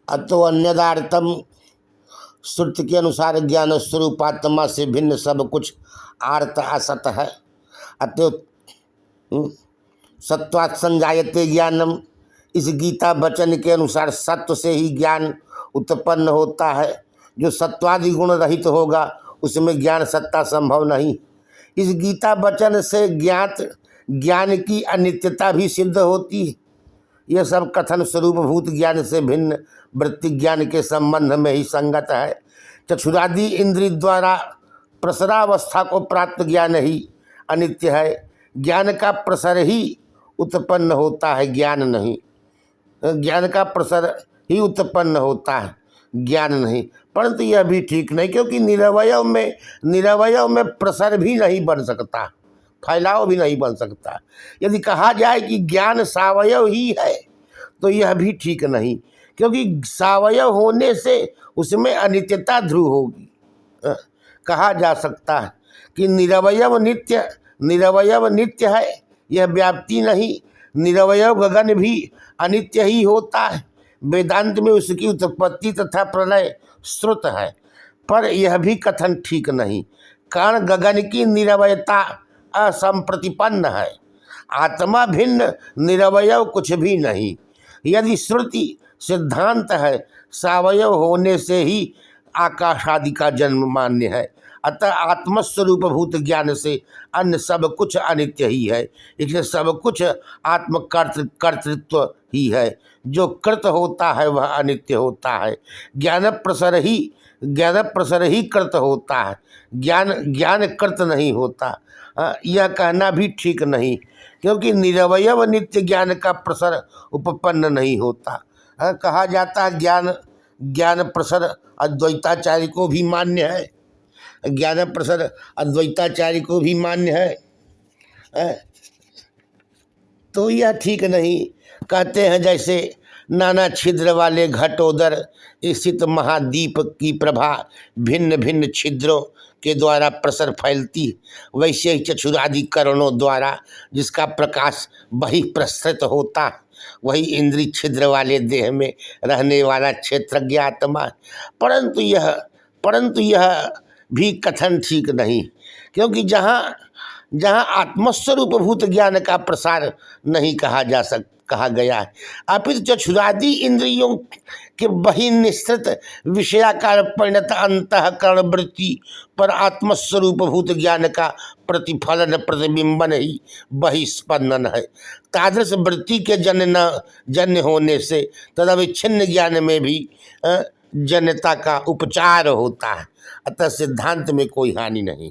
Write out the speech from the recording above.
अतो अन्यदार्थम, श्रुति के अनुसार ज्ञान स्वरूप आत्मा से भिन्न सब कुछ आर्त असत है। अतो सत्वात् संजायते ज्ञानम, इस गीता वचन के अनुसार सत्व से ही ज्ञान उत्पन्न होता है। जो सत्वादि गुण रहित होगा उसमें ज्ञान सत्ता संभव नहीं। इस गीता वचन से ज्ञात ज्ञान की अनित्यता भी सिद्ध होती है। यह सब कथन स्वरूप भूत ज्ञान से भिन्न वृत्ति ज्ञान के संबंध में ही संगत है। चक्षुरादि इंद्रिय द्वारा प्रसरावस्था को प्राप्त ज्ञान ही अनित्य है। ज्ञान का प्रसर ही उत्पन्न होता है, ज्ञान नहीं। ज्ञान का प्रसर ही उत्पन्न होता है, ज्ञान नहीं। परंतु यह भी ठीक नहीं, क्योंकि निरवयव में प्रसर भी नहीं बन सकता, फैलाव भी नहीं बन सकता। यदि कहा जाए कि ज्ञान सावयव ही है तो यह भी ठीक नहीं, क्योंकि सावयव होने से उसमें अनित्यता ध्रुव होगी। कहा जा सकता है कि निरवयव नित्य है, यह व्याप्ति नहीं। निरवयव गगन भी अनित्य ही होता है। वेदांत में उसकी उत्पत्ति तथा प्रलय श्रुत है, पर यह भी कथन ठीक नहीं। कारण गगन की निरवयता असंप्रतिपन्न है। आत्मा भिन्न निरवयव कुछ भी नहीं। यदि श्रुति सिद्धांत है, सावयव होने से ही आकाश आदि का जन्म मान्य है। अतः आत्मस्वरूप भूत ज्ञान से अन्य सब कुछ अनित्य ही है। इसलिए सब कुछ आत्मकर्तृत्व ही है। जो कृत होता है वह अनित्य होता है। ज्ञान प्रसर ही कृत होता है, ज्ञान कृत नहीं होता। यह कहना भी ठीक नहीं, क्योंकि निरवयव नित्य ज्ञान का प्रसर उपपन्न नहीं होता। कहा जाता है ज्ञान प्रसर अद्वैताचार्य को भी मान्य है, ज्ञान प्रसर अद्वैताचार्य को भी मान्य है। तो यह ठीक नहीं। कहते हैं जैसे नाना छिद्र वाले घटोदर स्थित महाद्वीप की प्रभा भिन्न भिन्न छिद्रों के द्वारा प्रसर फैलती, वैसे ही चक्षुरादि करणों द्वारा जिसका प्रकाश वही प्रसृत होता, वही इंद्रिय छिद्र वाले देह में रहने वाला क्षेत्रज्ञ आत्मा। परंतु यह भी कथन ठीक नहीं, क्योंकि जहाँ आत्मस्वरूप भूत ज्ञान का प्रसार नहीं कहा गया है, अपितु चक्षुरादि इंद्रियों के बहिर्निश्रित विषयाकार परिणत अंतःकरण वृत्ति पर आत्मस्वरूप भूत ज्ञान का प्रतिफलन प्रतिबिंबन ही बहिस्पंदन है। तादृश वृत्ति के जन्य होने से तदविच्छिन्न ज्ञान में भी जन्यता का उपचार होता है। अतः सिद्धांत में कोई हानि नहीं।